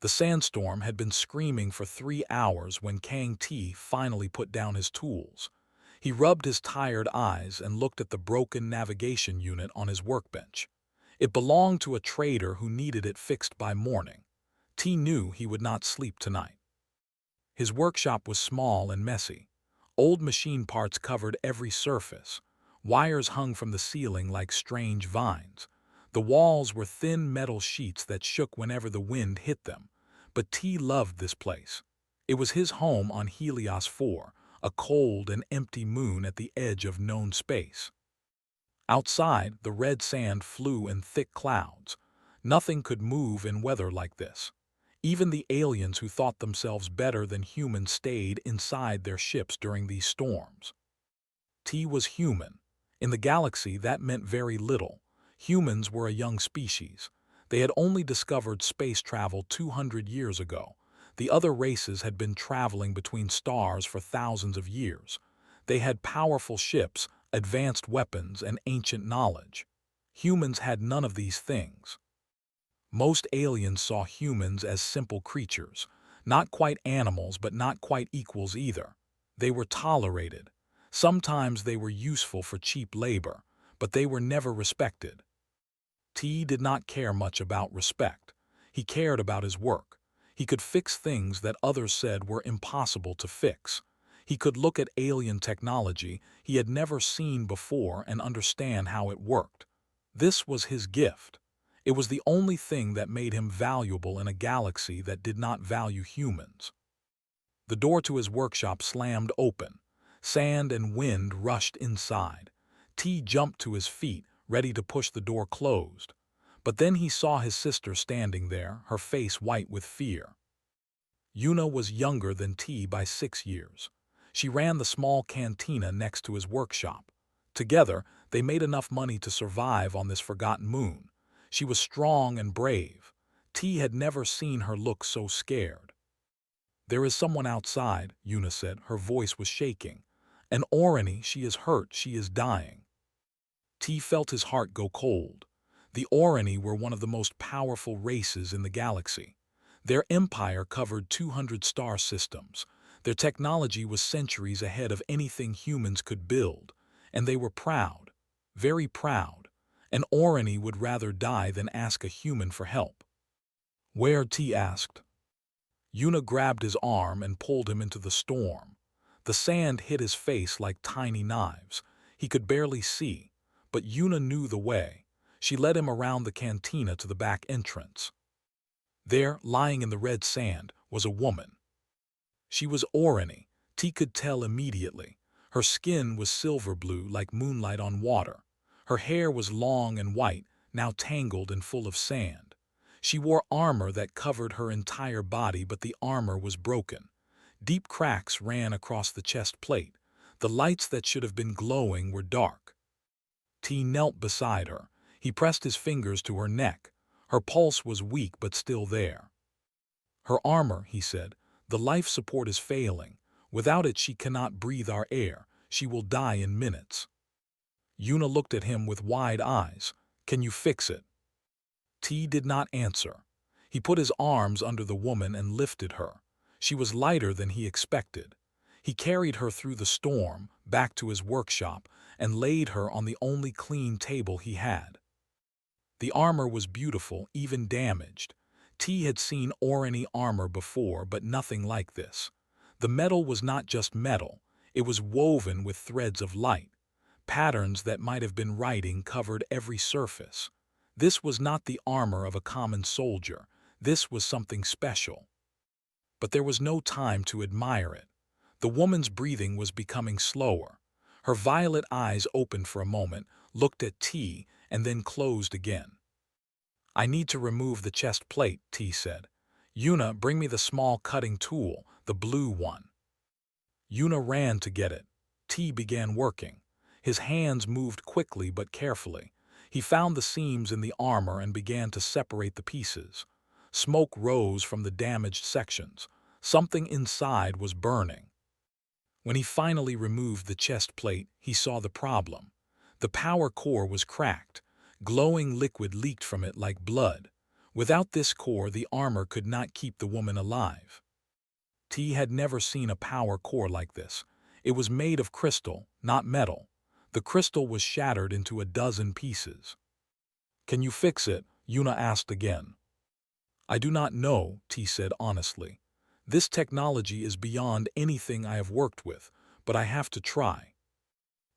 The sandstorm had been screaming for 3 hours when Kang T finally put down his tools. He rubbed his tired eyes and looked at the broken navigation unit on his workbench. It belonged to a trader who needed it fixed by morning. T knew he would not sleep tonight. His workshop was small and messy. Old machine parts covered every surface. Wires hung from the ceiling like strange vines. The walls were thin metal sheets that shook whenever the wind hit them. But T loved this place. It was his home on Helios 4, a cold and empty moon at the edge of known space. Outside, the red sand flew in thick clouds. Nothing could move in weather like this. Even the aliens who thought themselves better than humans stayed inside their ships during these storms. T was human. In the galaxy, that meant very little. Humans were a young species. They had only discovered space travel 200 years ago. The other races had been traveling between stars for thousands of years. They had powerful ships, advanced weapons, and ancient knowledge. Humans had none of these things. Most aliens saw humans as simple creatures, not quite animals but not quite equals either. They were tolerated. Sometimes they were useful for cheap labor, but they were never respected. T did not care much about respect. He cared about his work. He could fix things that others said were impossible to fix. He could look at alien technology he had never seen before and understand how it worked. This was his gift. It was the only thing that made him valuable in a galaxy that did not value humans. The door to his workshop slammed open. Sand and wind rushed inside. T jumped to his feet, ready to push the door closed. But then he saw his sister standing there, her face white with fear. Yuna was younger than T by 6 years. She ran the small cantina next to his workshop. Together, they made enough money to survive on this forgotten moon. She was strong and brave. T had never seen her look so scared. "There is someone outside," Yuna said. Her voice was shaking. "An Orani, she is hurt, she is dying." T felt his heart go cold. The Orani were one of the most powerful races in the galaxy. Their empire covered 200 star systems. Their technology was centuries ahead of anything humans could build. And they were proud, very proud. An Orani would rather die than ask a human for help. "Where?" T asked. Yuna grabbed his arm and pulled him into the storm. The sand hit his face like tiny knives. He could barely see, but Yuna knew the way. She led him around the cantina to the back entrance. There, lying in the red sand, was a woman. She was Orani. T could tell immediately. Her skin was silver blue like moonlight on water. Her hair was long and white, now tangled and full of sand. She wore armor that covered her entire body, but the armor was broken. Deep cracks ran across the chest plate. The lights that should have been glowing were dark. T knelt beside her. He pressed his fingers to her neck. Her pulse was weak but still there. "Her armor," he said. "The life support is failing. Without it she cannot breathe our air. She will die in minutes." Yuna looked at him with wide eyes. "Can you fix it?" T did not answer. He put his arms under the woman and lifted her. She was lighter than he expected. He carried her through the storm, back to his workshop, and laid her on the only clean table he had. The armor was beautiful, even damaged. T had seen Orani armor before, but nothing like this. The metal was not just metal. It was woven with threads of light. Patterns that might have been writing covered every surface. This was not the armor of a common soldier. This was something special. But there was no time to admire it. The woman's breathing was becoming slower. Her violet eyes opened for a moment, looked at T, and then closed again. "I need to remove the chest plate," T said. "Yuna, bring me the small cutting tool, the blue one." Yuna ran to get it. T began working. His hands moved quickly but carefully. He found the seams in the armor and began to separate the pieces. Smoke rose from the damaged sections. Something inside was burning. When he finally removed the chest plate, he saw the problem. The power core was cracked. Glowing liquid leaked from it like blood. Without this core, the armor could not keep the woman alive. T had never seen a power core like this. It was made of crystal, not metal. The crystal was shattered into a dozen pieces. "Can you fix it?" Yuna asked again. "I do not know," T said honestly. "This technology is beyond anything I have worked with, but I have to try."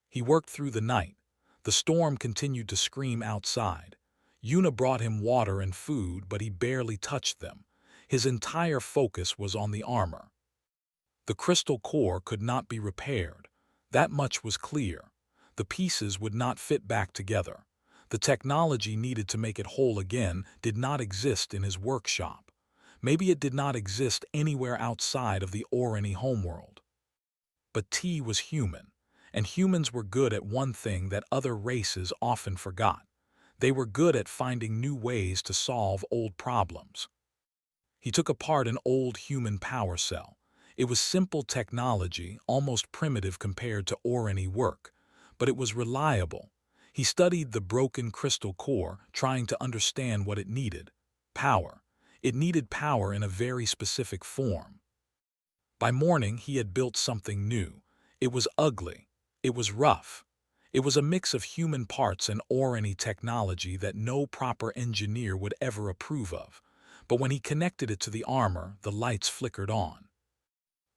He worked through the night. The storm continued to scream outside. Yuna brought him water and food, but he barely touched them. His entire focus was on the armor. The crystal core could not be repaired. That much was clear. The pieces would not fit back together. The technology needed to make it whole again did not exist in his workshop. Maybe it did not exist anywhere outside of the Orani homeworld. But T was human, and humans were good at one thing that other races often forgot. They were good at finding new ways to solve old problems. He took apart an old human power cell. It was simple technology, almost primitive compared to Orani work, but it was reliable. He studied the broken crystal core, trying to understand what it needed. Power. It needed power in a very specific form. By morning, he had built something new. It was ugly. It was rough. It was a mix of human parts and Orani technology that no proper engineer would ever approve of. But when he connected it to the armor, the lights flickered on.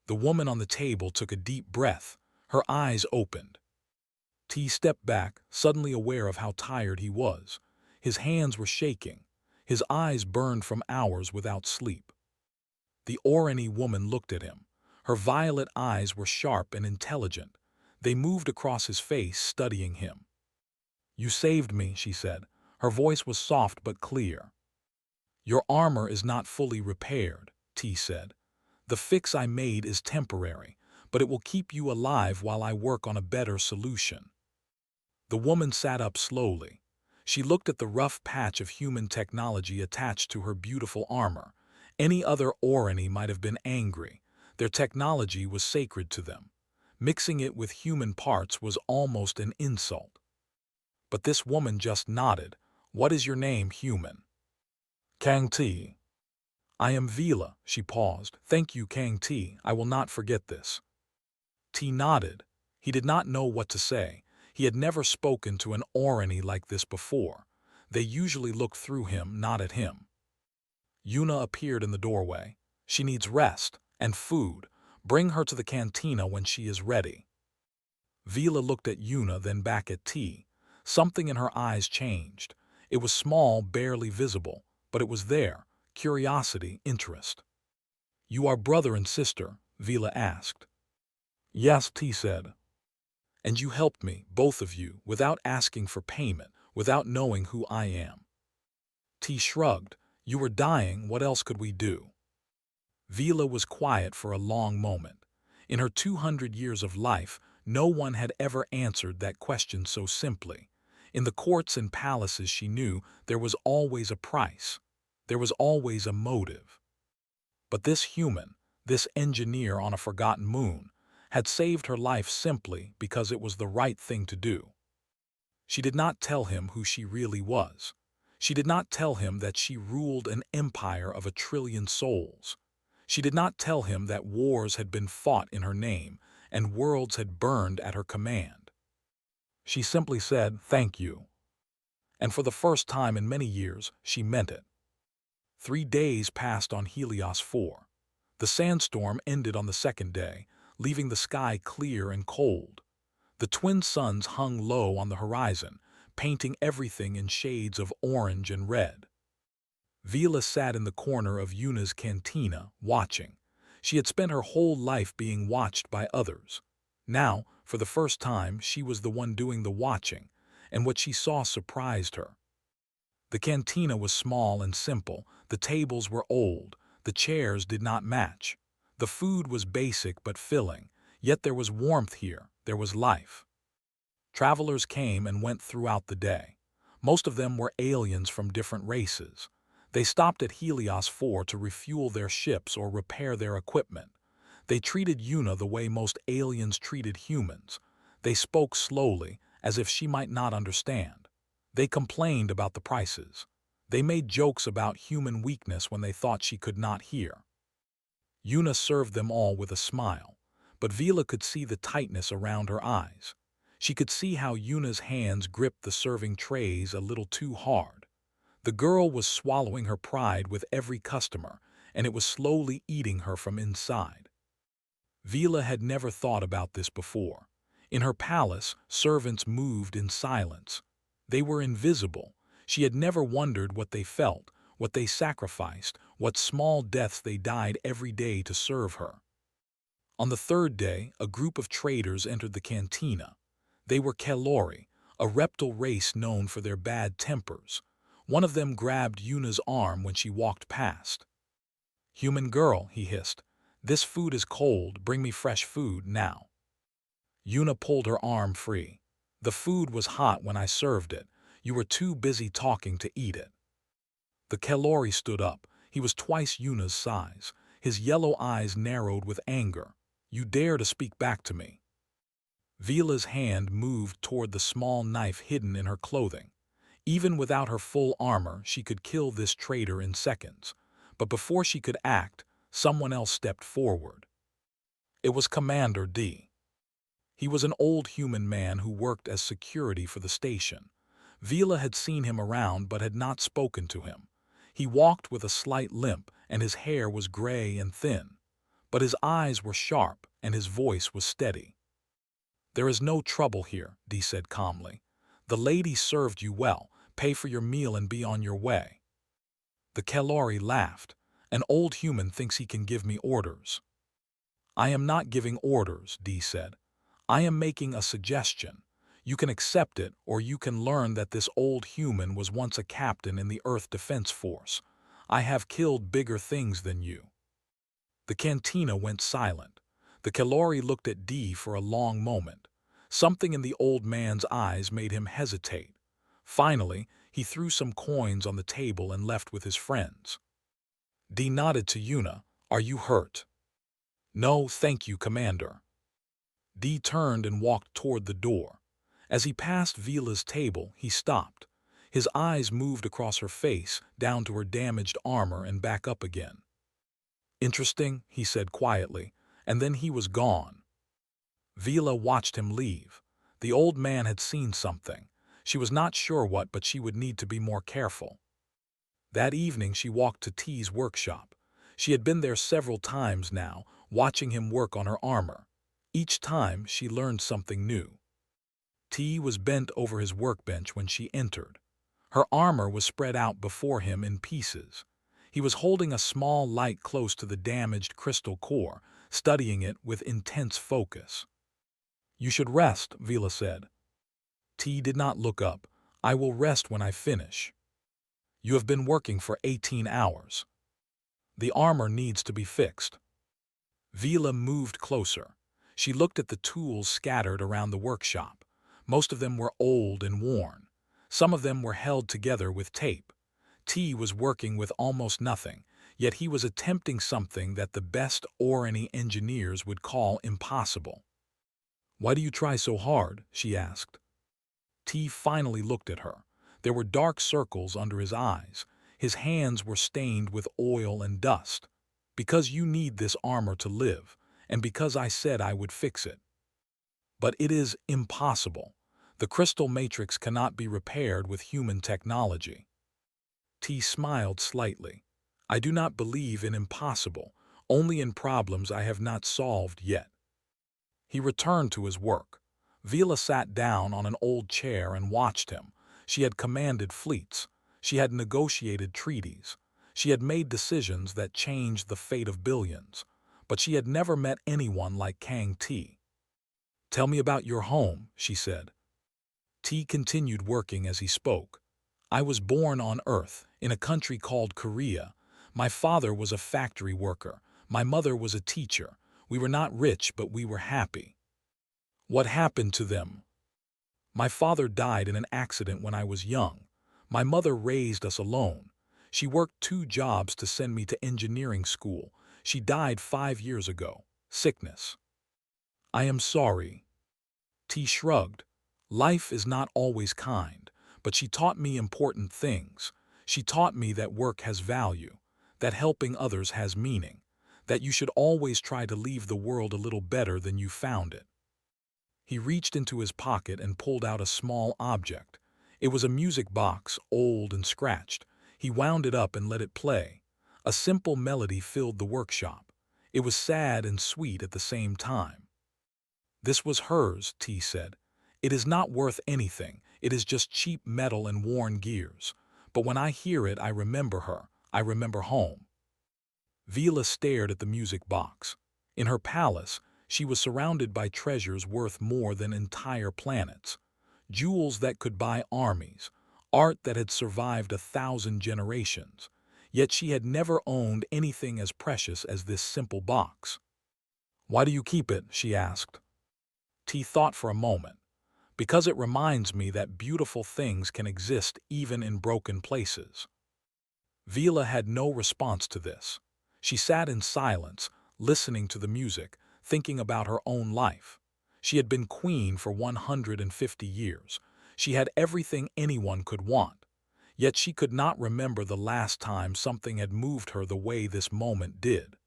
The woman on the table took a deep breath. Her eyes opened. T stepped back, suddenly aware of how tired he was. His hands were shaking. His eyes burned from hours without sleep. The Orani woman looked at him. Her violet eyes were sharp and intelligent. They moved across his face, studying him. "You saved me," she said. Her voice was soft but clear. "Your armor is not fully repaired," T said. "The fix I made is temporary, but it will keep you alive while I work on a better solution." The woman sat up slowly. She looked at the rough patch of human technology attached to her beautiful armor. Any other Orani might have been angry. Their technology was sacred to them. Mixing it with human parts was almost an insult. But this woman just nodded. "What is your name, human?" "Kang T." "I am Vila," she paused. "Thank you, Kang T. I will not forget this." T nodded. He did not know what to say. He had never spoken to an Orani like this before. They usually looked through him, not at him. Yuna appeared in the doorway. "She needs rest and food. Bring her to the cantina when she is ready." Vila looked at Yuna, then back at T. Something in her eyes changed. It was small, barely visible, but it was there. Curiosity, interest. "You are brother and sister?" Vila asked. "Yes," T said. "And you helped me, both of you, without asking for payment, without knowing who I am." T shrugged. "You were dying, what else could we do?" Vila was quiet for a long moment. In her 200 years of life, no one had ever answered that question so simply. In the courts and palaces she knew, there was always a price. There was always a motive. But this human, this engineer on a forgotten moon, had saved her life simply because it was the right thing to do. She did not tell him who she really was. She did not tell him that she ruled an empire of 1,000,000,000 souls. She did not tell him that wars had been fought in her name and worlds had burned at her command. She simply said, "Thank you." And for the first time in many years, she meant it. 3 days passed on Helios 4. The sandstorm ended on the second day, leaving the sky clear and cold. The twin suns hung low on the horizon, painting everything in shades of orange and red. Vila sat in the corner of Yuna's cantina, watching. She had spent her whole life being watched by others. Now, for the first time, she was the one doing the watching, and what she saw surprised her. The cantina was small and simple, the tables were old, the chairs did not match. The food was basic but filling, yet there was warmth here, there was life. Travelers came and went throughout the day. Most of them were aliens from different races. They stopped at Helios 4 to refuel their ships or repair their equipment. They treated Yuna the way most aliens treated humans. They spoke slowly, as if she might not understand. They complained about the prices. They made jokes about human weakness when they thought she could not hear. Yuna served them all with a smile, but Vila could see the tightness around her eyes. She could see how Yuna's hands gripped the serving trays a little too hard. The girl was swallowing her pride with every customer, and it was slowly eating her from inside. Vila had never thought about this before. In her palace, servants moved in silence. They were invisible. She had never wondered what they felt, what they sacrificed, what small deaths they died every day to serve her. On the third day, a group of traders entered the cantina. They were Kalori, a reptile race known for their bad tempers. One of them grabbed Yuna's arm when she walked past. "Human girl," he hissed, "this food is cold, bring me fresh food now." Yuna pulled her arm free. "The food was hot when I served it. You were too busy talking to eat it." The Kalori stood up. He was twice Yuna's size. His yellow eyes narrowed with anger. "You dare to speak back to me." Vila's hand moved toward the small knife hidden in her clothing. Even without her full armor, she could kill this traitor in seconds. But before she could act, someone else stepped forward. It was Commander D. He was an old human man who worked as security for the station. Vila had seen him around but had not spoken to him. He walked with a slight limp, and his hair was gray and thin. But his eyes were sharp, and his voice was steady. "There is no trouble here," D said calmly. "The lady served you well. Pay for your meal and be on your way." The Kalori laughed. "An old human thinks he can give me orders." "I am not giving orders," D said. "I am making a suggestion. You can accept it, or you can learn that this old human was once a captain in the Earth Defense Force. I have killed bigger things than you." The cantina went silent. The Kalori looked at D for a long moment. Something in the old man's eyes made him hesitate. Finally, he threw some coins on the table and left with his friends. D nodded to Yuna. "Are you hurt?" "No, thank you, Commander." D turned and walked toward the door. As he passed Vila's table, he stopped. His eyes moved across her face, down to her damaged armor and back up again. "Interesting," he said quietly, and then he was gone. Vila watched him leave. The old man had seen something. She was not sure what, but she would need to be more careful. That evening she walked to T's workshop. She had been there several times now, watching him work on her armor. Each time she learned something new. T was bent over his workbench when she entered. Her armor was spread out before him in pieces. He was holding a small light close to the damaged crystal core, studying it with intense focus. "You should rest," Vila said. T did not look up. "I will rest when I finish." "You have been working for 18 hours. The armor needs to be fixed." Vila moved closer. She looked at the tools scattered around the workshop. Most of them were old and worn. Some of them were held together with tape. T was working with almost nothing, yet he was attempting something that the best Orani engineers would call impossible. "Why do you try so hard?" she asked. T finally looked at her. There were dark circles under his eyes. His hands were stained with oil and dust. "Because you need this armor to live, and because I said I would fix it." "But it is impossible. The crystal matrix cannot be repaired with human technology." T smiled slightly. "I do not believe in impossible, only in problems I have not solved yet." He returned to his work. Vila sat down on an old chair and watched him. She had commanded fleets. She had negotiated treaties. She had made decisions that changed the fate of billions. But she had never met anyone like Kang T. "Tell me about your home," she said. T continued working as he spoke. "I was born on Earth, in a country called Korea. My father was a factory worker. My mother was a teacher. We were not rich, but we were happy." "What happened to them?" "My father died in an accident when I was young. My mother raised us alone. She worked 2 jobs to send me to engineering school. She died 5 years ago. Sickness." "I am sorry." T shrugged. "Life is not always kind, but she taught me important things. She taught me that work has value, that helping others has meaning, that you should always try to leave the world a little better than you found it. He reached into his pocket and pulled out a small object. It was a music box, old and scratched. He wound it up and let it play. A simple melody filled the workshop. It was sad and sweet at the same time. "This was hers," T said. "It is not worth anything. It is just cheap metal and worn gears. But when I hear it, I remember her. I remember home." Vila stared at the music box. In her palace, she was surrounded by treasures worth more than entire planets. Jewels that could buy armies, art that had survived 1,000 generations. Yet she had never owned anything as precious as this simple box. "Why do you keep it?" she asked. T thought for a moment. "Because it reminds me that beautiful things can exist even in broken places." Vila had no response to this. She sat in silence, listening to the music, thinking about her own life. She had been queen for 150 years. She had everything anyone could want. Yet she could not remember the last time something had moved her the way this moment did.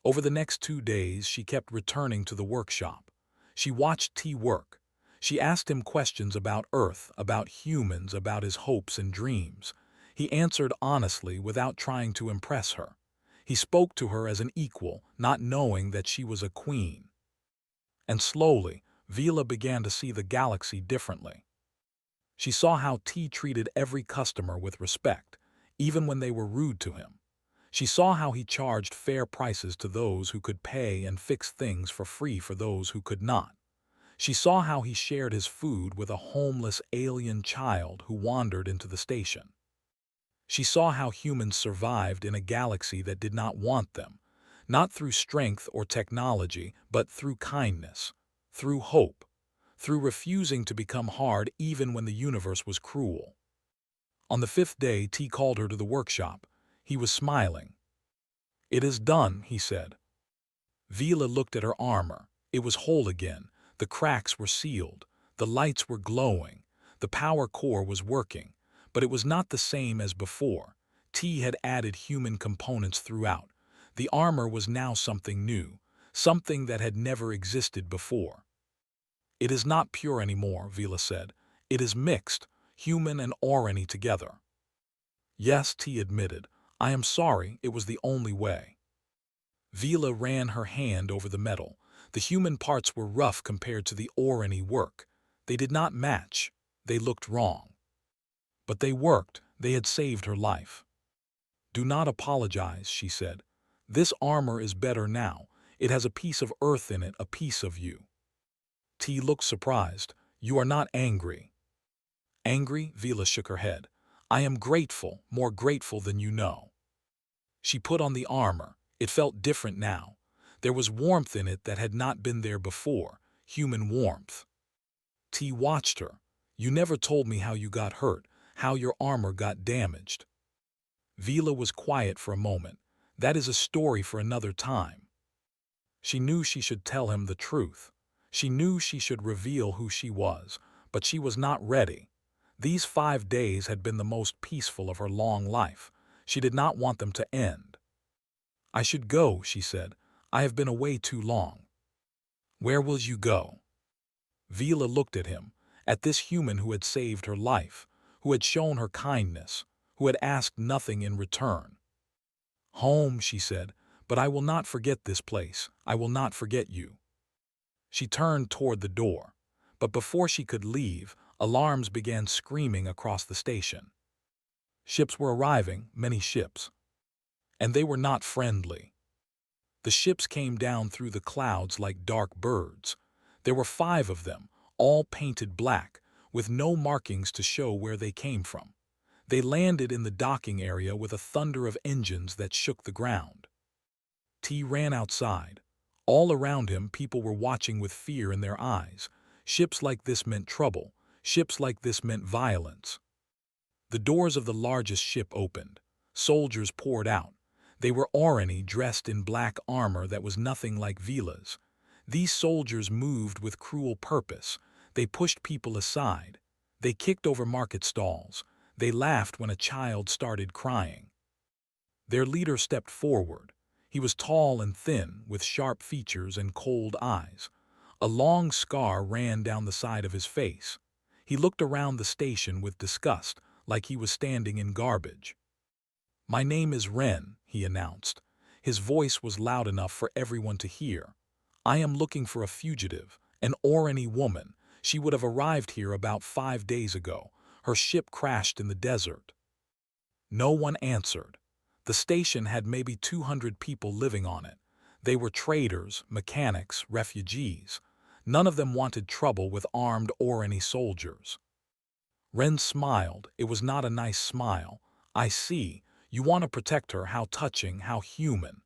Over the next 2 days, she kept returning to the workshop. She watched T work. She asked him questions about Earth, about humans, about his hopes and dreams. He answered honestly without trying to impress her. He spoke to her as an equal, not knowing that she was a queen. And slowly, Vila began to see the galaxy differently. She saw how T treated every customer with respect, even when they were rude to him. She saw how he charged fair prices to those who could pay and fix things for free for those who could not. She saw how he shared his food with a homeless alien child who wandered into the station. She saw how humans survived in a galaxy that did not want them, not through strength or technology, but through kindness, through hope, through refusing to become hard even when the universe was cruel. On the 5th day, T called her to the workshop. He was smiling. "It is done," he said. Vila looked at her armor. It was whole again. The cracks were sealed. The lights were glowing. The power core was working. But it was not the same as before. T had added human components throughout. The armor was now something new, something that had never existed before. "It is not pure anymore," Vila said. "It is mixed, human and Orani together." "Yes," T admitted. "I am sorry, it was the only way." Vila ran her hand over the metal. The human parts were rough compared to the Orani work. They did not match. They looked wrong. But they worked. They had saved her life. "Do not apologize," she said. "This armor is better now. It has a piece of earth in it, a piece of you." T looked surprised. "You are not angry." "Angry?" Vila shook her head. "I am grateful, more grateful than you know." She put on the armor. It felt different now. There was warmth in it that had not been there before, human warmth. T watched her. "You never told me how you got hurt, how your armor got damaged." Vila was quiet for a moment. "That is a story for another time." She knew she should tell him the truth. She knew she should reveal who she was, but she was not ready. These 5 days had been the most peaceful of her long life. She did not want them to end. "I should go," she said. "I have been away too long." "Where will you go?" Vila looked at him, at this human who had saved her life, who had shown her kindness, who had asked nothing in return. "Home," she said, "but I will not forget this place. I will not forget you." She turned toward the door, but before she could leave, alarms began screaming across the station. Ships were arriving, many ships. And they were not friendly. The ships came down through the clouds like dark birds. There were 5 of them, all painted black, with no markings to show where they came from. They landed in the docking area with a thunder of engines that shook the ground. T ran outside. All around him, people were watching with fear in their eyes. Ships like this meant trouble. Ships like this meant violence. The doors of the largest ship opened. Soldiers poured out. They were Orani dressed in black armor that was nothing like Vila's. These soldiers moved with cruel purpose. They pushed people aside. They kicked over market stalls. They laughed when a child started crying. Their leader stepped forward. He was tall and thin, with sharp features and cold eyes. A long scar ran down the side of his face. He looked around the station with disgust, like he was standing in garbage. "My name is Ren," he announced. His voice was loud enough for everyone to hear. "I am looking for a fugitive, an Orani woman. She would have arrived here about 5 days ago. Her ship crashed in the desert." No one answered. The station had maybe 200 people living on it. They were traders, mechanics, refugees. None of them wanted trouble with armed Orani soldiers. Ren smiled. It was not a nice smile. "I see. You want to protect her. How touching, how human."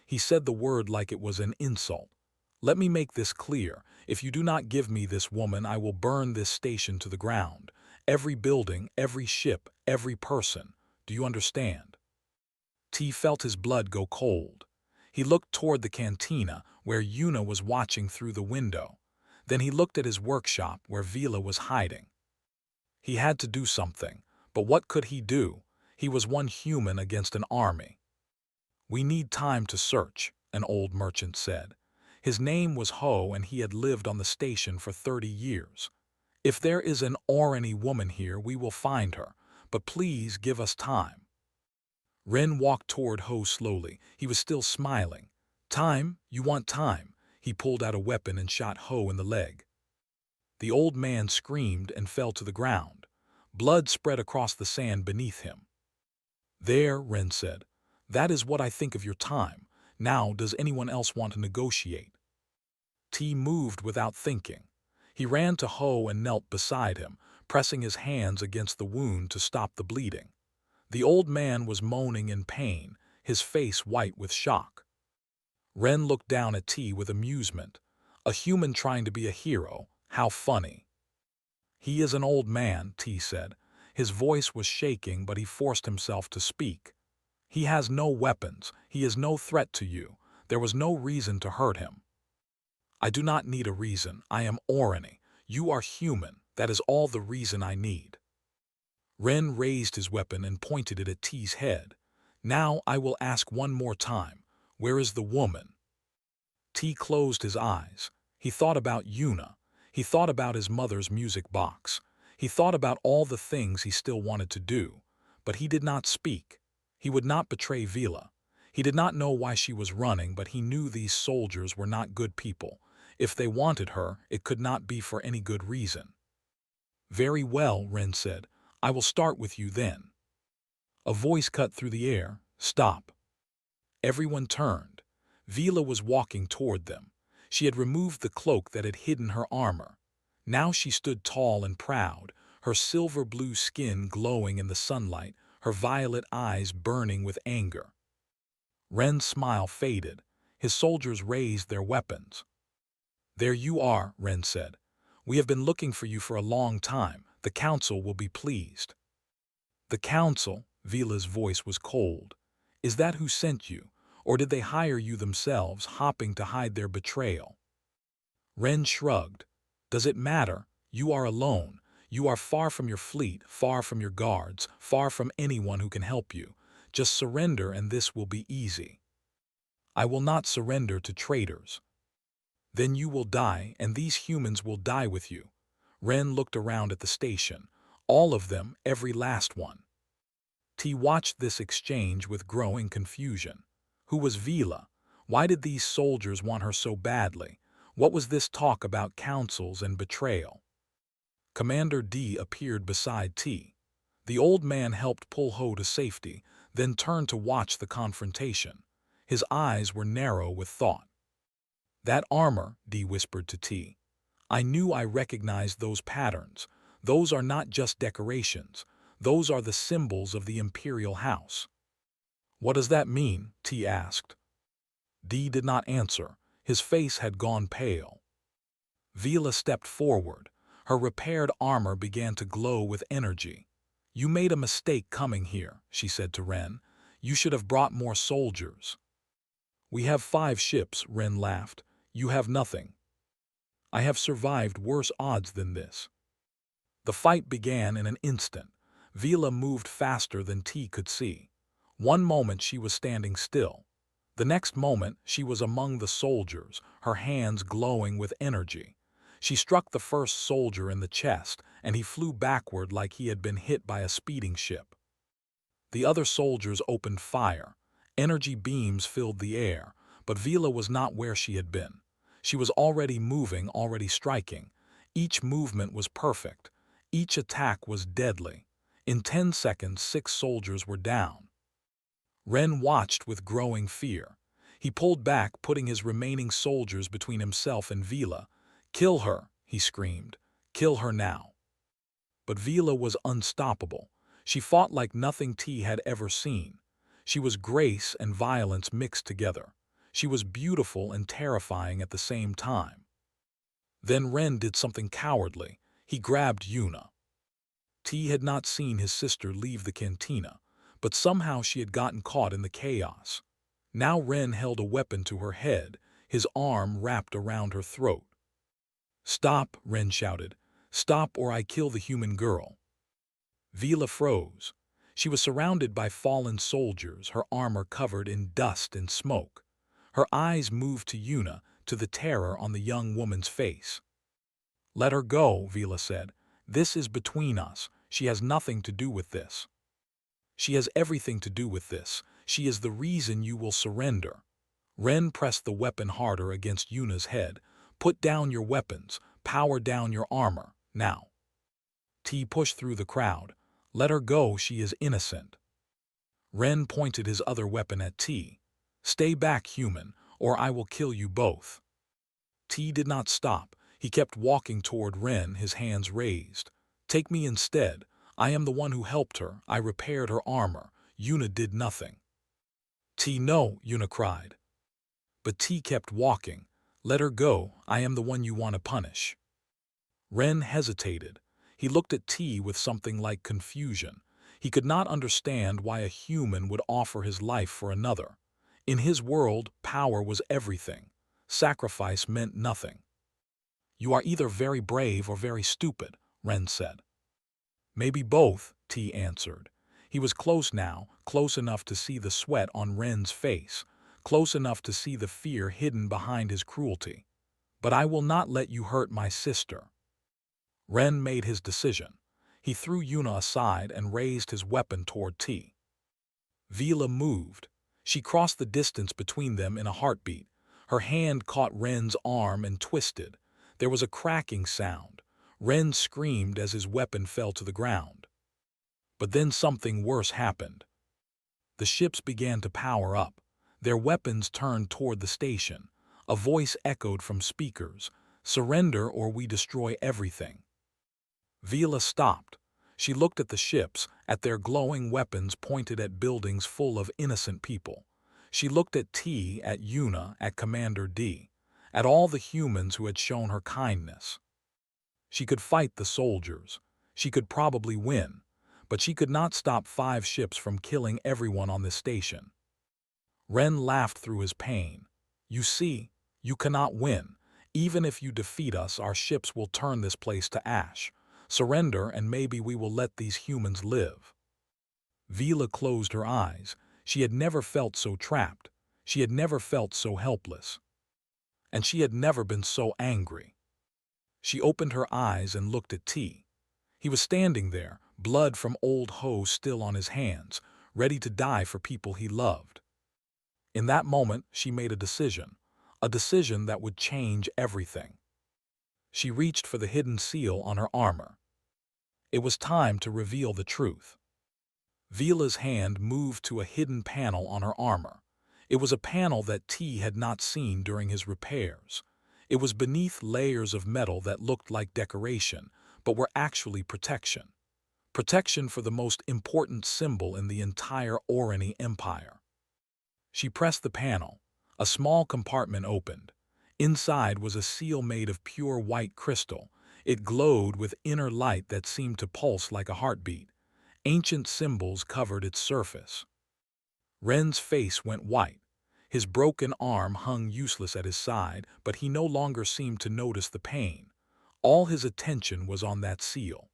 He said the word like it was an insult. "Let me make this clear. If you do not give me this woman, I will burn this station to the ground. Every building, every ship, every person. Do you understand?" T felt his blood go cold. He looked toward the cantina, where Yuna was watching through the window. Then he looked at his workshop, where Vila was hiding. He had to do something, but what could he do? He was one human against an army. "We need time to search," an old merchant said. His name was Ho, and he had lived on the station for 30 years. "If there is an Orani woman here, we will find her, but please give us time." Ren walked toward Ho slowly. He was still smiling. "Time? You want time?" He pulled out a weapon and shot Ho in the leg. The old man screamed and fell to the ground. Blood spread across the sand beneath him. "There," Ren said. "That is what I think of your time. Now, does anyone else want to negotiate?" T moved without thinking. He ran to Ho and knelt beside him, pressing his hands against the wound to stop the bleeding. The old man was moaning in pain, his face white with shock. Ren looked down at T with amusement. A human trying to be a hero. How funny. "He is an old man," T said. His voice was shaking, but he forced himself to speak. "He has no weapons. He is no threat to you. There was no reason to hurt him." "I do not need a reason. I am Orani. You are human. That is all the reason I need." Ren raised his weapon and pointed it at T's head. "Now I will ask one more time. Where is the woman?" T closed his eyes. He thought about Yuna. He thought about his mother's music box. He thought about all the things he still wanted to do. But he did not speak. He would not betray Vila. He did not know why she was running, but he knew these soldiers were not good people. If they wanted her, it could not be for any good reason. "Very well," Ren said. "I will start with you then." A voice cut through the air. "Stop." Everyone turned. Vila was walking toward them. She had removed the cloak that had hidden her armor. Now she stood tall and proud, her silver-blue skin glowing in the sunlight, her violet eyes burning with anger. Ren's smile faded. His soldiers raised their weapons. "There you are," Ren said. "We have been looking for you for a long time. The council will be pleased." "The council?" Vila's voice was cold. "Is that who sent you? Or did they hire you themselves, hopping to hide their betrayal?" Ren shrugged. "Does it matter? You are alone. You are far from your fleet, far from your guards, far from anyone who can help you. Just surrender and this will be easy." "I will not surrender to traitors." "Then you will die, and these humans will die with you." Ren looked around at the station. All of them, every last one. T watched this exchange with growing confusion. Who was Vila? Why did these soldiers want her so badly? What was this talk about councils and betrayal? Commander D appeared beside T. The old man helped pull Ho to safety, then turned to watch the confrontation. His eyes were narrow with thought. "That armor," D whispered to T. "I knew I recognized those patterns. Those are not just decorations. Those are the symbols of the Imperial House." "What does that mean?" T asked. D did not answer. His face had gone pale. Vila stepped forward. Her repaired armor began to glow with energy. "You made a mistake coming here," she said to Ren. "You should have brought more soldiers." "We have 5 ships," Ren laughed. "You have nothing." "I have survived worse odds than this." The fight began in an instant. Vila moved faster than T could see. One moment she was standing still. The next moment she was among the soldiers, her hands glowing with energy. She struck the first soldier in the chest, and he flew backward like he had been hit by a speeding ship. The other soldiers opened fire. Energy beams filled the air, but Vila was not where she had been. She was already moving, already striking. Each movement was perfect. Each attack was deadly. In 10 seconds, 6 soldiers were down. Ren watched with growing fear. He pulled back, putting his remaining soldiers between himself and Vila. "Kill her," he screamed. "Kill her now." But Vila was unstoppable. She fought like nothing T had ever seen. She was grace and violence mixed together. She was beautiful and terrifying at the same time. Then Ren did something cowardly. He grabbed Yuna. T had not seen his sister leave the cantina, but somehow she had gotten caught in the chaos. Now Ren held a weapon to her head, his arm wrapped around her throat. "Stop," Ren shouted. "Stop or I kill the human girl." Vila froze. She was surrounded by fallen soldiers, her armor covered in dust and smoke. Her eyes moved to Yuna, to the terror on the young woman's face. "Let her go," Vila said. "This is between us. She has nothing to do with this." "She has everything to do with this. She is the reason you will surrender." Ren pressed the weapon harder against Yuna's head. "Put down your weapons. Power down your armor. Now." T pushed through the crowd. "Let her go. She is innocent." Ren pointed his other weapon at T. "Stay back, human, or I will kill you both." T did not stop. He kept walking toward Ren, his hands raised. "Take me instead. I am the one who helped her. I repaired her armor. Yuna did nothing." "T, no," Yuna cried. But T kept walking. "Let her go. I am the one you want to punish." Ren hesitated. He looked at T with something like confusion. He could not understand why a human would offer his life for another. In his world, power was everything. Sacrifice meant nothing. "You are either very brave or very stupid," Ren said. "Maybe both," T answered. He was close now, close enough to see the sweat on Ren's face, close enough to see the fear hidden behind his cruelty. "But I will not let you hurt my sister." Ren made his decision. He threw Yuna aside and raised his weapon toward T. Vila moved. She crossed the distance between them in a heartbeat. Her hand caught Ren's arm and twisted. There was a cracking sound. Ren screamed as his weapon fell to the ground. But then something worse happened. The ships began to power up. Their weapons turned toward the station. A voice echoed from speakers, "Surrender or we destroy everything." Vila stopped. She looked at the ships, at their glowing weapons pointed at buildings full of innocent people. She looked at T, at Yuna, at Commander D, at all the humans who had shown her kindness. She could fight the soldiers. She could probably win. But she could not stop 5 ships from killing everyone on this station. Ren laughed through his pain. "You see, you cannot win. Even if you defeat us, our ships will turn this place to ash. Surrender and maybe we will let these humans live." Vila closed her eyes. She had never felt so trapped. She had never felt so helpless. And she had never been so angry. She opened her eyes and looked at T. He was standing there, blood from old Ho still on his hands, ready to die for people he loved. In that moment, she made a decision that would change everything. She reached for the hidden seal on her armor. It was time to reveal the truth. Vila's hand moved to a hidden panel on her armor. It was a panel that T had not seen during his repairs. It was beneath layers of metal that looked like decoration, but were actually protection. Protection for the most important symbol in the entire Orani Empire. She pressed the panel. A small compartment opened. Inside was a seal made of pure white crystal. It glowed with inner light that seemed to pulse like a heartbeat. Ancient symbols covered its surface. Ren's face went white. His broken arm hung useless at his side, but he no longer seemed to notice the pain. All his attention was on that seal.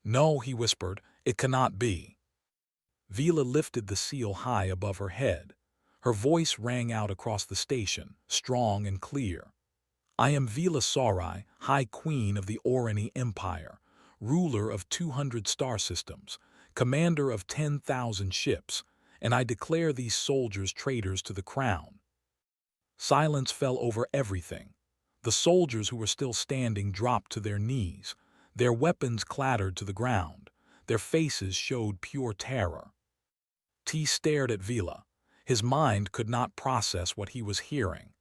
"No," he whispered, It cannot be. Vila lifted the seal high above her head. Her voice rang out across the station, strong and clear. I am Vila Sarai, High Queen of the Orani Empire, ruler of 200 star systems, commander of 10,000 ships, and I declare these soldiers traitors to the crown. Silence fell over everything. The soldiers who were still standing dropped to their knees. Their weapons clattered to the ground. Their faces showed pure terror. T stared at Vila. His mind could not process what he was hearing.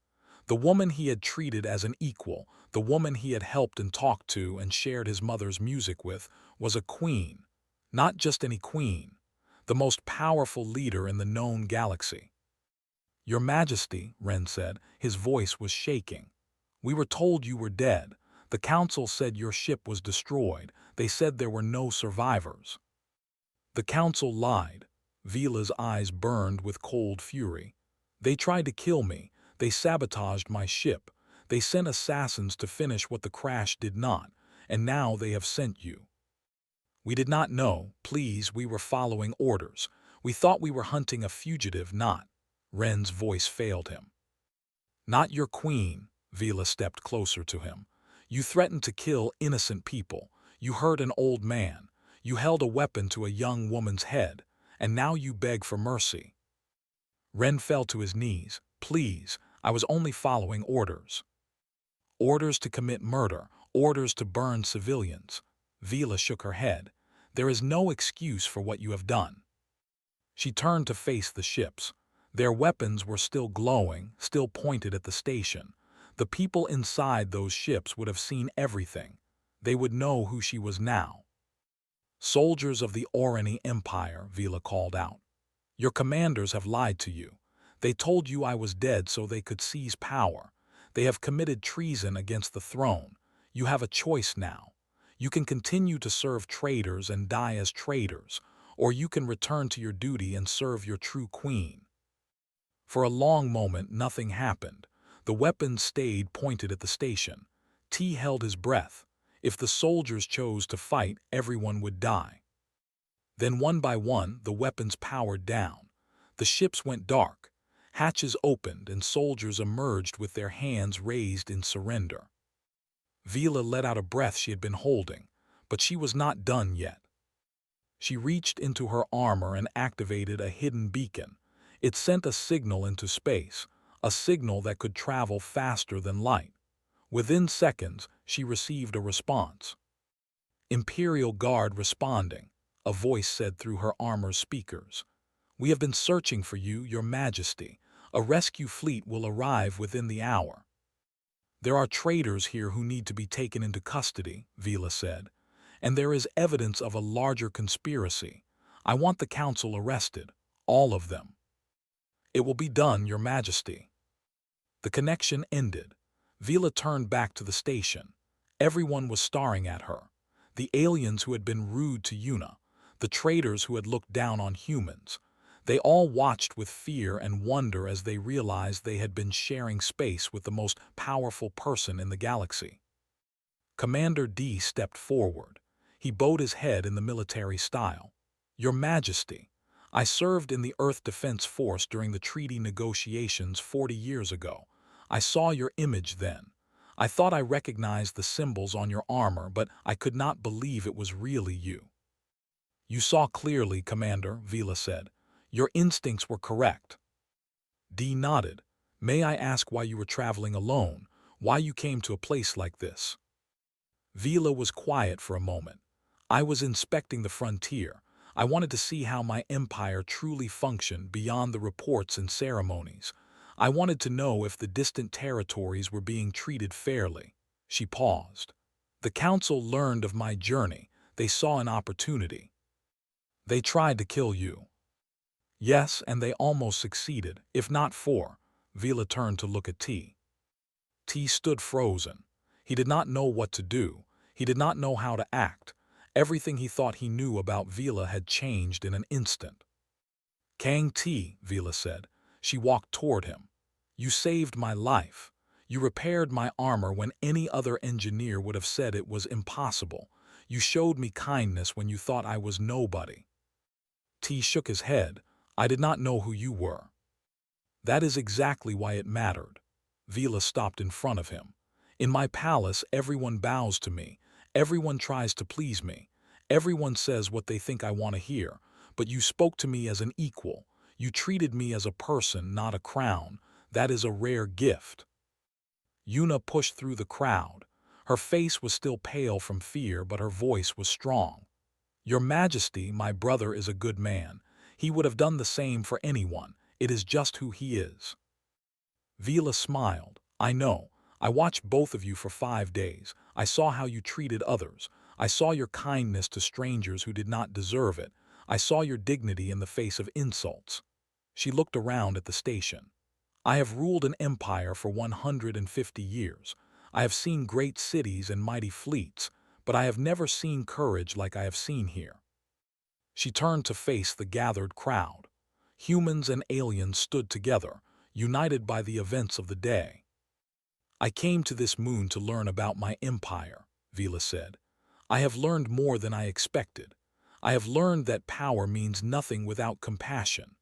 The woman he had treated as an equal, the woman he had helped and talked to and shared his mother's music with, was a queen. Not just any queen. The most powerful leader in the known galaxy. Your Majesty, Ren said, his voice was shaking. We were told you were dead. The council said your ship was destroyed. They said there were no survivors. The council lied. Vila's eyes burned with cold fury. They tried to kill me. They sabotaged my ship. They sent assassins to finish what the crash did not, and now they have sent you. We did not know. Please, we were following orders. We thought we were hunting a fugitive, not. Ren's voice failed him. Not your queen. Vila stepped closer to him. You threatened to kill innocent people. You hurt an old man. You held a weapon to a young woman's head, and now you beg for mercy. Ren fell to his knees. Please, I was only following orders. Orders to commit murder, orders to burn civilians. Vila shook her head. There is no excuse for what you have done. She turned to face the ships. Their weapons were still glowing, still pointed at the station. The people inside those ships would have seen everything. They would know who she was now. Soldiers of the Orani Empire, Vila called out. Your commanders have lied to you. They told you I was dead so they could seize power. They have committed treason against the throne. You have a choice now. You can continue to serve traitors and die as traitors, or you can return to your duty and serve your true queen. For a long moment, nothing happened. The weapons stayed pointed at the station. T held his breath. If the soldiers chose to fight, everyone would die. Then one by one, the weapons powered down. The ships went dark. Hatches opened and soldiers emerged with their hands raised in surrender. Vila let out a breath she had been holding, but she was not done yet. She reached into her armor and activated a hidden beacon. It sent a signal into space, a signal that could travel faster than light. Within seconds, she received a response. Imperial Guard responding, a voice said through her armor's speakers. We have been searching for you, Your Majesty. A rescue fleet will arrive within the hour. There are traitors here who need to be taken into custody, Vila said, and there is evidence of a larger conspiracy. I want the council arrested, all of them. It will be done, Your Majesty. The connection ended. Vila turned back to the station. Everyone was staring at her. The aliens who had been rude to Yuna, the traitors who had looked down on humans. They all watched with fear and wonder as they realized they had been sharing space with the most powerful person in the galaxy. Commander D stepped forward. He bowed his head in the military style. Your Majesty, I served in the Earth Defense Force during the treaty negotiations 40 years ago. I saw your image then. I thought I recognized the symbols on your armor, but I could not believe it was really you. You saw clearly, Commander, Vila said. Your instincts were correct. D nodded. May I ask why you were traveling alone, why you came to a place like this? Vila was quiet for a moment. I was inspecting the frontier. I wanted to see how my empire truly functioned beyond the reports and ceremonies. I wanted to know if the distant territories were being treated fairly. She paused. The council learned of my journey. They saw an opportunity. They tried to kill you. Yes, and they almost succeeded, if not for. Vila turned to look at T. T stood frozen. He did not know what to do. He did not know how to act. Everything he thought he knew about Vila had changed in an instant. Kang T, Vila said. She walked toward him. You saved my life. You repaired my armor when any other engineer would have said it was impossible. You showed me kindness when you thought I was nobody. T shook his head. I did not know who you were. That is exactly why it mattered. Vila stopped in front of him. In my palace, everyone bows to me. Everyone tries to please me. Everyone says what they think I want to hear. But you spoke to me as an equal. You treated me as a person, not a crown. That is a rare gift. Yuna pushed through the crowd. Her face was still pale from fear, but her voice was strong. Your Majesty, my brother is a good man. He would have done the same for anyone. It is just who he is. Vila smiled. I know. I watched both of you for 5 days. I saw how you treated others. I saw your kindness to strangers who did not deserve it. I saw your dignity in the face of insults. She looked around at the station. I have ruled an empire for 150 years. I have seen great cities and mighty fleets, but I have never seen courage like I have seen here. She turned to face the gathered crowd. Humans and aliens stood together, united by the events of the day. I came to this moon to learn about my empire, Vila said. I have learned more than I expected. I have learned that power means nothing without compassion.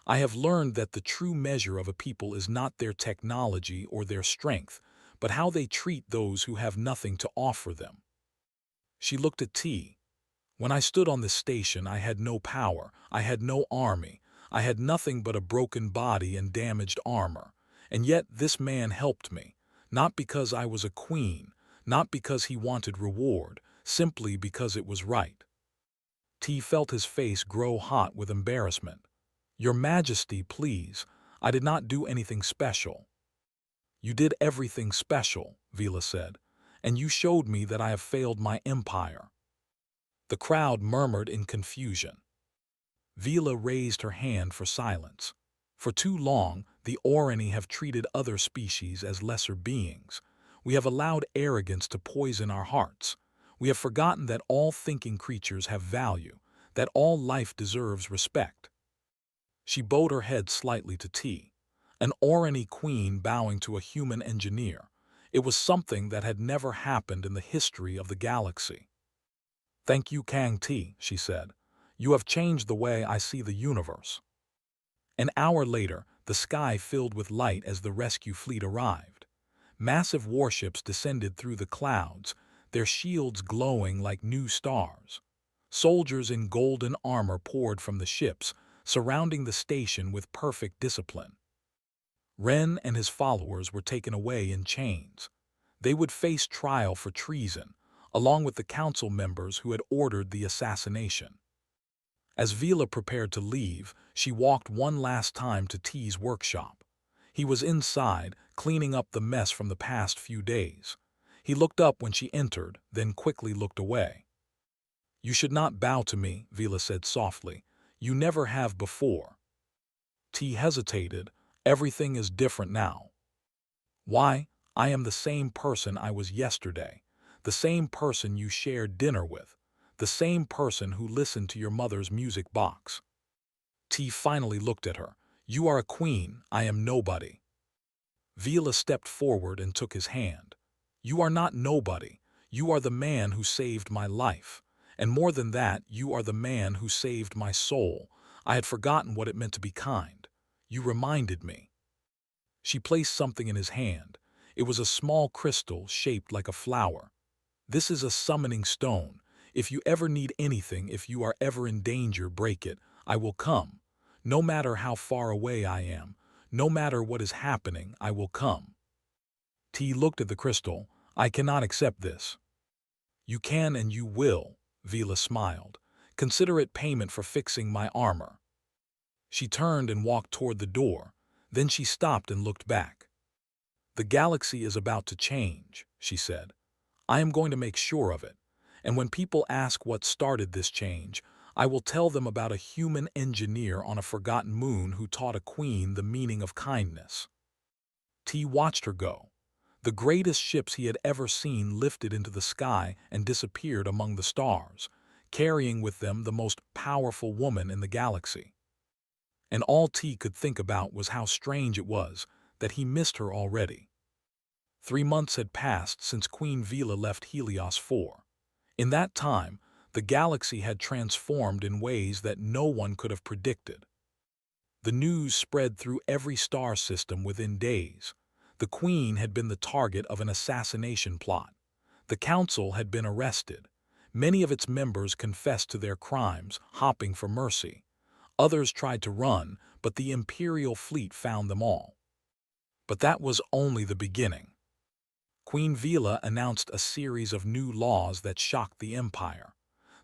I have learned that the true measure of a people is not their technology or their strength, but how they treat those who have nothing to offer them. She looked at T. When I stood on this station, I had no power, I had no army, I had nothing but a broken body and damaged armor. And yet this man helped me, not because I was a queen, not because he wanted reward, simply because it was right. T felt his face grow hot with embarrassment. Your Majesty, please, I did not do anything special. You did everything special, Vila said, and you showed me that I have failed my empire. The crowd murmured in confusion. Vila raised her hand for silence. For too long, the Orani have treated other species as lesser beings. We have allowed arrogance to poison our hearts. We have forgotten that all thinking creatures have value, that all life deserves respect. She bowed her head slightly to T. An Orani queen bowing to a human engineer. It was something that had never happened in the history of the galaxy. Thank you, Kang T, she said. You have changed the way I see the universe. An hour later, the sky filled with light as the rescue fleet arrived. Massive warships descended through the clouds, their shields glowing like new stars. Soldiers in golden armor poured from the ships, surrounding the station with perfect discipline. Ren and his followers were taken away in chains. They would face trial for treason, along with the council members who had ordered the assassination. As Vila prepared to leave, she walked one last time to T's workshop. He was inside, cleaning up the mess from the past few days. He looked up when she entered, then quickly looked away. You should not bow to me, Vila said softly. You never have before. T hesitated. Everything is different now. Why? I am the same person I was yesterday, the same person you shared dinner with, the same person who listened to your mother's music box. T finally looked at her. You are a queen, I am nobody. Vila stepped forward and took his hand. You are not nobody. You are the man who saved my life. And more than that, you are the man who saved my soul. I had forgotten what it meant to be kind. You reminded me. She placed something in his hand. It was a small crystal shaped like a flower. This is a summoning stone. If you ever need anything, if you are ever in danger, break it. I will come. No matter how far away I am, no matter what is happening, I will come. T looked at the crystal. I cannot accept this. You can and you will, Vila smiled. Consider it payment for fixing my armor. She turned and walked toward the door. Then she stopped and looked back. The galaxy is about to change, she said. I am going to make sure of it. And when people ask what started this change, I will tell them about a human engineer on a forgotten moon who taught a queen the meaning of kindness. T watched her go. The greatest ships he had ever seen lifted into the sky and disappeared among the stars, carrying with them the most powerful woman in the galaxy. And all T could think about was how strange it was that he missed her already. 3 months had passed since Queen Vila left Helios 4. In that time, the galaxy had transformed in ways that no one could have predicted. The news spread through every star system within days. The Queen had been the target of an assassination plot. The Council had been arrested. Many of its members confessed to their crimes, hoping for mercy. Others tried to run, but the Imperial fleet found them all. But that was only the beginning. Queen Vila announced a series of new laws that shocked the Empire.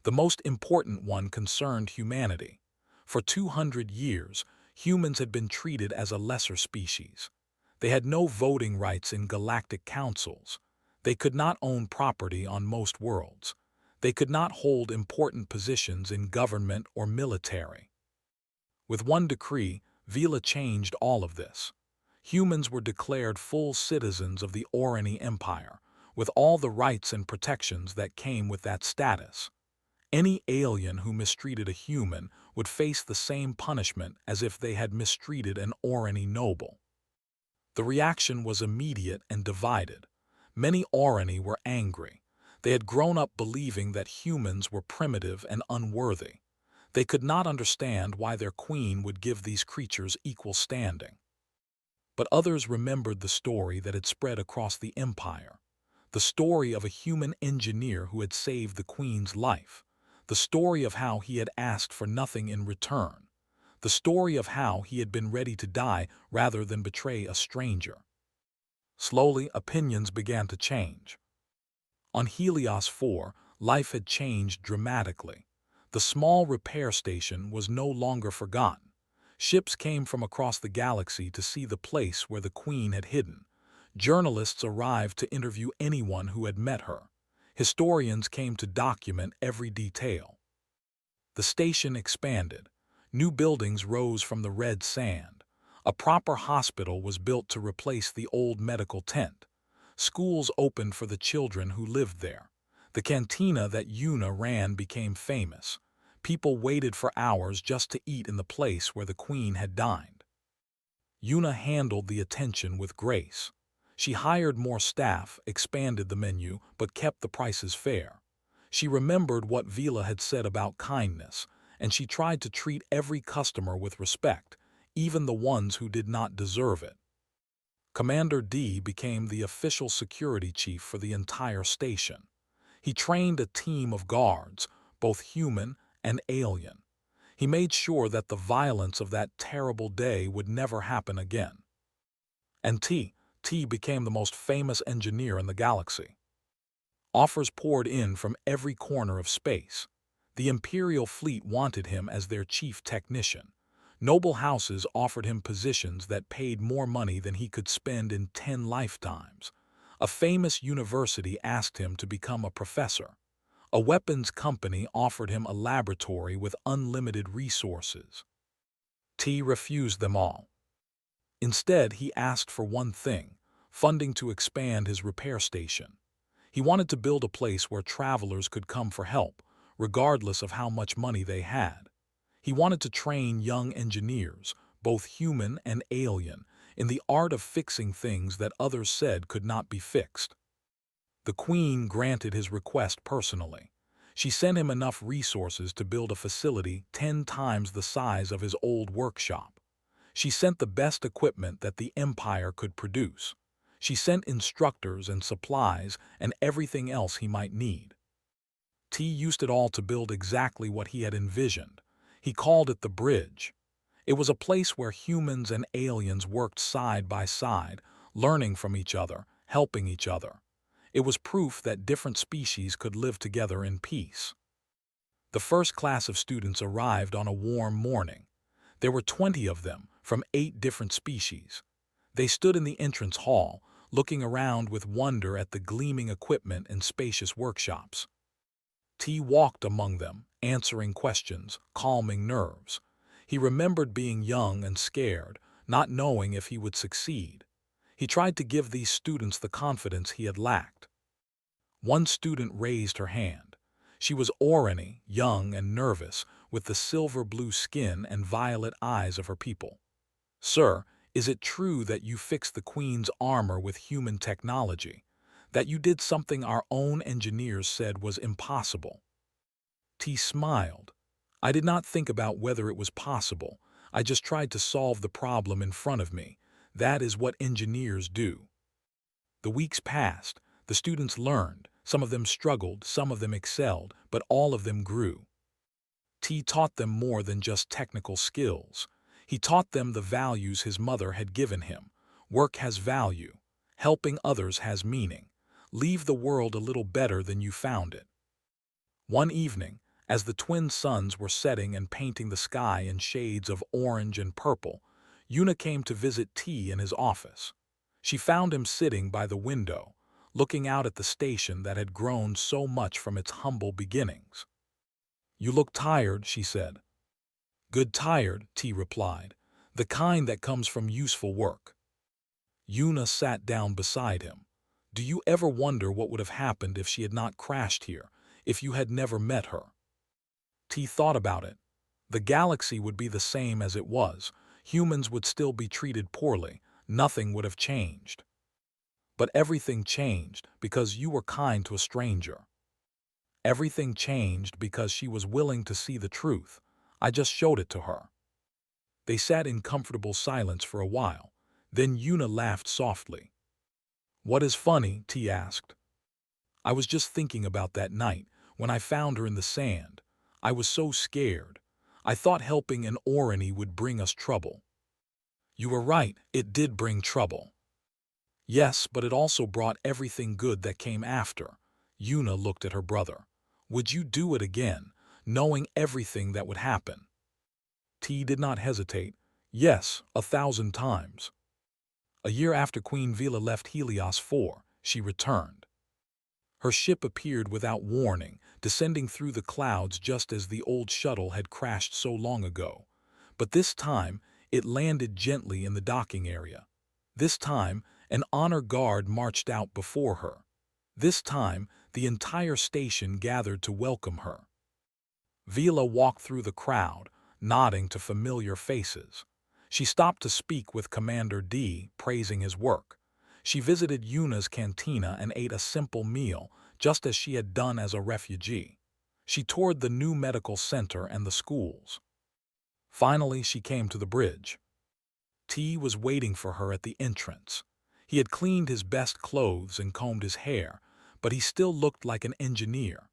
The most important one concerned humanity. For 200 years, humans had been treated as a lesser species. They had no voting rights in galactic councils. They could not own property on most worlds. They could not hold important positions in government or military. With one decree, Vila changed all of this. Humans were declared full citizens of the Orani Empire, with all the rights and protections that came with that status. Any alien who mistreated a human would face the same punishment as if they had mistreated an Orani noble. The reaction was immediate and divided. Many Orani were angry. They had grown up believing that humans were primitive and unworthy. They could not understand why their queen would give these creatures equal standing. But others remembered the story that had spread across the empire. The story of a human engineer who had saved the queen's life. The story of how he had asked for nothing in return. The story of how he had been ready to die rather than betray a stranger. Slowly, opinions began to change. On Helios 4, life had changed dramatically. The small repair station was no longer forgotten. Ships came from across the galaxy to see the place where the Queen had hidden. Journalists arrived to interview anyone who had met her. Historians came to document every detail. The station expanded. New buildings rose from the red sand. A proper hospital was built to replace the old medical tent. Schools opened for the children who lived there. The cantina that Una ran became famous. People waited for hours just to eat in the place where the Queen had dined. Una handled the attention with grace. She hired more staff, expanded the menu, but kept the prices fair. She remembered what Vila had said about kindness, and she tried to treat every customer with respect, even the ones who did not deserve it. Commander D became the official security chief for the entire station. He trained a team of guards, both human and alien. He made sure that the violence of that terrible day would never happen again. And T became the most famous engineer in the galaxy. Offers poured in from every corner of space. The Imperial fleet wanted him as their chief technician. Noble houses offered him positions that paid more money than he could spend in 10 lifetimes. A famous university asked him to become a professor. A weapons company offered him a laboratory with unlimited resources. T refused them all. Instead, he asked for one thing: funding to expand his repair station. He wanted to build a place where travelers could come for help, regardless of how much money they had. He wanted to train young engineers, both human and alien, in the art of fixing things that others said could not be fixed. The Queen granted his request personally. She sent him enough resources to build a facility 10 times the size of his old workshop. She sent the best equipment that the Empire could produce. She sent instructors and supplies and everything else he might need. T used it all to build exactly what he had envisioned. He called it the Bridge. It was a place where humans and aliens worked side by side, learning from each other, helping each other. It was proof that different species could live together in peace. The first class of students arrived on a warm morning. There were 20 of them, from 8 different species. They stood in the entrance hall, looking around with wonder at the gleaming equipment and spacious workshops. T walked among them, answering questions, calming nerves. He remembered being young and scared, not knowing if he would succeed. He tried to give these students the confidence he had lacked. One student raised her hand. She was Orani, young and nervous, with the silver-blue skin and violet eyes of her people. "Sir, is it true that you fixed the Queen's armor with human technology? That you did something our own engineers said was impossible. T smiled. I did not think about whether it was possible. I just tried to solve the problem in front of me. That is what engineers do. The weeks passed. The students learned. Some of them struggled, some of them excelled, but all of them grew. T taught them more than just technical skills. He taught them the values his mother had given him. Work has value. Helping others has meaning. Leave the world a little better than you found it. One evening, as the twin suns were setting and painting the sky in shades of orange and purple, Una came to visit T in his office. She found him sitting by the window, looking out at the station that had grown so much from its humble beginnings. "You look tired," she said. "Good tired," T replied, "the kind that comes from useful work." Una sat down beside him. "Do you ever wonder what would have happened if she had not crashed here, if you had never met her?" T thought about it. The galaxy would be the same as it was. Humans would still be treated poorly. Nothing would have changed. But everything changed because you were kind to a stranger. Everything changed because she was willing to see the truth. I just showed it to her. They sat in comfortable silence for a while. Then Una laughed softly. "What is funny?" T asked. "I was just thinking about that night, when I found her in the sand. I was so scared. I thought helping an Orani would bring us trouble." "You were right, it did bring trouble." "Yes, but it also brought everything good that came after." Una looked at her brother. "Would you do it again, knowing everything that would happen?" T did not hesitate. "Yes, 1,000 times." A year after Queen Vila left Helios 4, she returned. Her ship appeared without warning, descending through the clouds just as the old shuttle had crashed so long ago. But this time, it landed gently in the docking area. This time, an honor guard marched out before her. This time, the entire station gathered to welcome her. Vila walked through the crowd, nodding to familiar faces. She stopped to speak with Commander D, praising his work. She visited Una's cantina and ate a simple meal, just as she had done as a refugee. She toured the new medical center and the schools. Finally, she came to the bridge. T was waiting for her at the entrance. He had cleaned his best clothes and combed his hair, but he still looked like an engineer.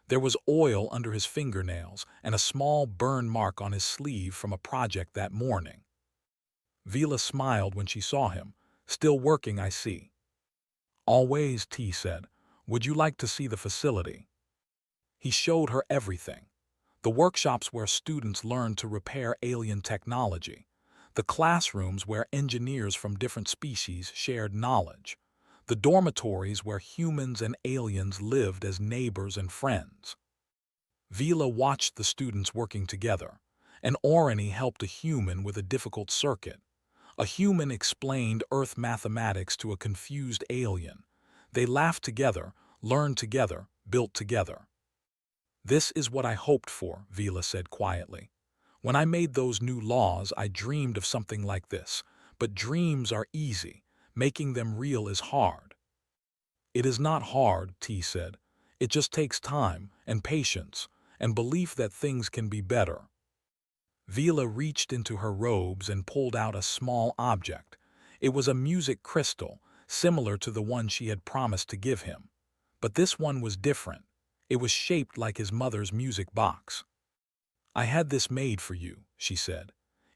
There was oil under his fingernails and a small burn mark on his sleeve from a project that morning. Vila smiled when she saw him. "Still working, I see." "Always," T said. "Would you like to see the facility?" He showed her everything. The workshops where students learned to repair alien technology. The classrooms where engineers from different species shared knowledge. The dormitories where humans and aliens lived as neighbors and friends. Vila watched the students working together. An Orani helped a human with a difficult circuit. A human explained Earth mathematics to a confused alien. They laughed together, learned together, built together. "This is what I hoped for," Vila said quietly. "When I made those new laws, I dreamed of something like this. But dreams are easy. Making them real is hard." "It is not hard," T said. "It just takes time, and patience, and belief that things can be better." Vila reached into her robes and pulled out a small object. It was a music crystal, similar to the one she had promised to give him. But this one was different. It was shaped like his mother's music box. "I had this made for you," she said.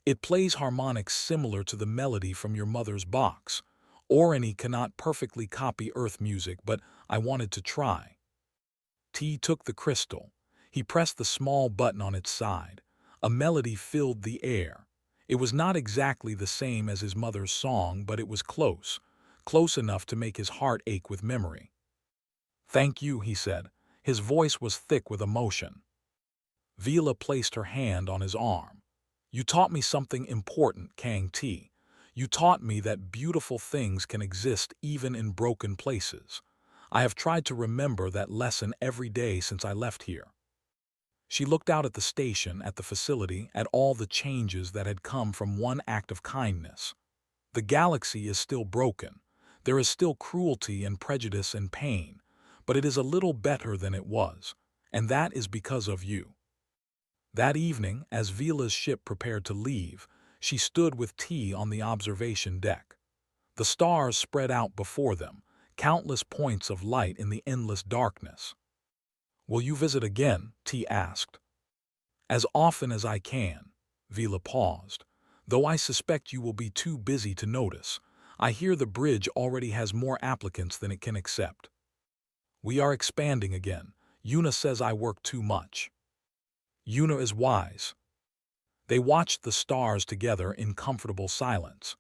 "It plays harmonics similar to the melody from your mother's box. Orani cannot perfectly copy Earth music, but I wanted to try." T took the crystal. He pressed the small button on its side. A melody filled the air. It was not exactly the same as his mother's song, but it was close, close enough to make his heart ache with memory. "Thank you," he said. His voice was thick with emotion. Vila placed her hand on his arm. "You taught me something important, Kang T. You taught me that beautiful things can exist even in broken places. I have tried to remember that lesson every day since I left here." She looked out at the station, at the facility, at all the changes that had come from one act of kindness. The galaxy is still broken. There is still cruelty and prejudice and pain, but it is a little better than it was, and that is because of you." That evening, as Vila's ship prepared to leave, she stood with T on the observation deck. The stars spread out before them, countless points of light in the endless darkness. "Will you visit again?" T asked. "As often as I can." Vila paused. "Though I suspect you will be too busy to notice. I hear the bridge already has more applicants than it can accept." "We are expanding again. Yuna says I work too much." "Yuna is wise." They watched the stars together in comfortable silence.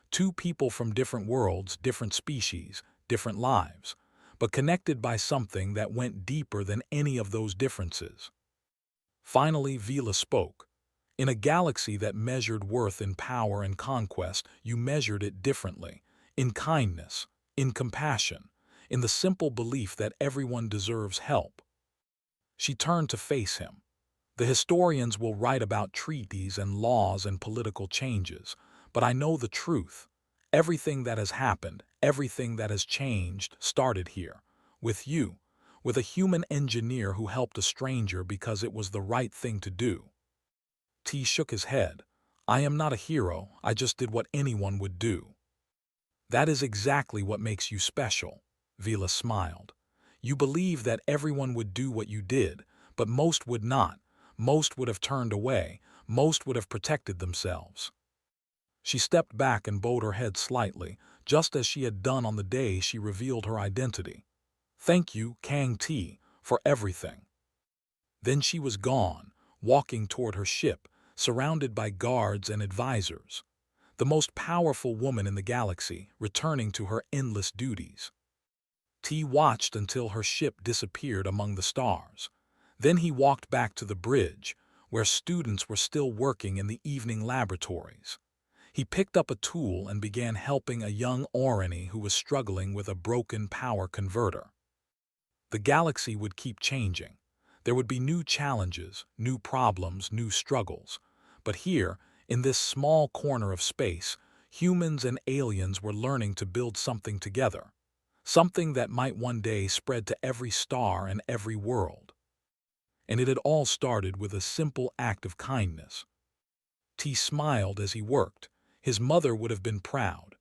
Two people from different worlds, different species, different lives, but connected by something that went deeper than any of those differences. Finally, Vila spoke. "In a galaxy that measured worth in power and conquest, you measured it differently. In kindness, in compassion, in the simple belief that everyone deserves help." She turned to face him. "The historians will write about treaties and laws and political changes, but I know the truth. Everything that has happened, everything that has changed, started here, with you, with a human engineer who helped a stranger because it was the right thing to do." T shook his head. "I am not a hero, I just did what anyone would do." "That is exactly what makes you special," Vila smiled. "You believe that everyone would do what you did, but most would not. Most would have turned away, most would have protected themselves." She stepped back and bowed her head slightly, just as she had done on the day she revealed her identity. "Thank you, Kang T, for everything." Then she was gone, walking toward her ship, surrounded by guards and advisors. The most powerful woman in the galaxy, returning to her endless duties. T watched until her ship disappeared among the stars. Then he walked back to the bridge, where students were still working in the evening laboratories. He picked up a tool and began helping a young Orani who was struggling with a broken power converter. The galaxy would keep changing. There would be new challenges, new problems, new struggles. But here, in this small corner of space, humans and aliens were learning to build something together. Something that might one day spread to every star and every world. And it had all started with a simple act of kindness. T smiled as he worked. His mother would have been proud.